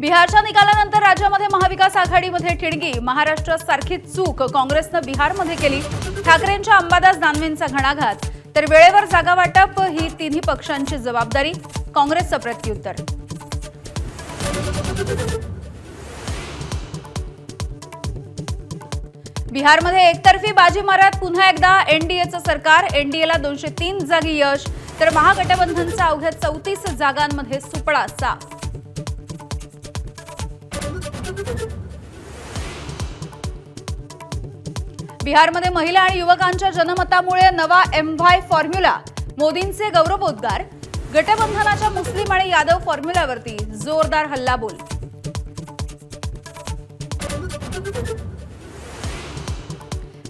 बिहारच्या निकालानंतर राज्यामध्ये महाविकास आघाडीमध्ये ठिणगी। महाराष्ट्रात सारखीच चूक काँग्रेसने बिहारमध्ये केली। ठाकरेंच्या अंबादास दानवेंचा घणाघात, तर वेळेवर जागा वाटप ही तिन्ही पक्षांची जबाबदारी। काँग्रेसचं प्रत्युत्तर। बिहारमध्ये एकतर्फी बाजी मारत पुन्हा एकदा एनडीएचं सरकार। एनडीएला 203 जागी यश, तर महागठबंधनचा अवघ्या 34 जागांमध्ये सुपडा साफ। बिहारमध्ये महिला आणि युवकांच्या जनमतामुळे नवा एमवाय फॉर्म्युला। मोदींचे गौरवोद्गार। गठबंधनाच्या मुस्लिम आणि यादव फॉर्म्युल्यावरती जोरदार हल्लाबोल।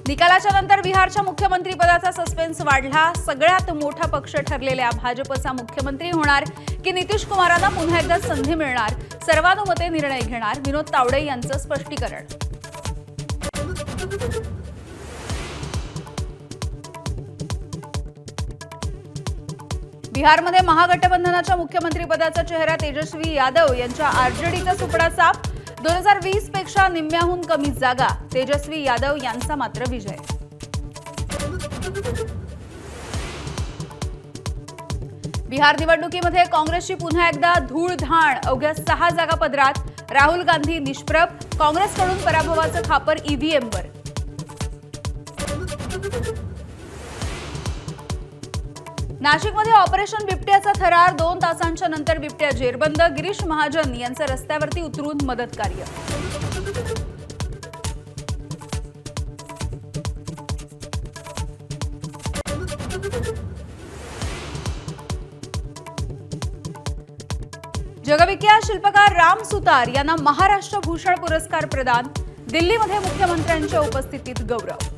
निकालाच्या नंतर बिहारच्या मुख्यमंत्रीपदाचा सस्पेन्स वाढला। सगळ्यात मोठा पक्ष ठरलेल्या भाजपचा मुख्यमंत्री होणार की नितीश कुमारांना पुन्हा एकदा संधी मिळणार, सर्वानुमते निर्णय घेणार, विनोद तावडे यांचं स्पष्टीकरण। बिहारमध्ये महागठबंधनाच्या मुख्यमंत्रीपदाचा चेहरा तेजस्वी यादव यांच्या आरजेडीचा सुपडा साफ। 2020 पेक्षा निम्म्याहून कमी जागा, तेजस्वी यादव यांचा मात्र विजय। बिहार निवडणुकीमध्ये काँग्रेसची पुन्हा एकदा धूळधाण। अवघ्या 6 जागा पदरात। राहुल गांधी निष्प्रभ। काँग्रेसकडून पराभवाचं खापर ईव्हीएमवर। नाशिकमध्ये ऑपरेशन बिबट्याचा थरार। 2 तासांच्या नंतर बिबट्या जेरबंद। गिरीश महाजन यांचं रस्त्यावरती उतरून मदत कार्य। जगविख्यात शिल्पकार राम सुतार यांना महाराष्ट्र भूषण पुरस्कार प्रदान। दिल्लीमध्ये मुख्यमंत्र्यांच्या उपस्थितीत गौरव।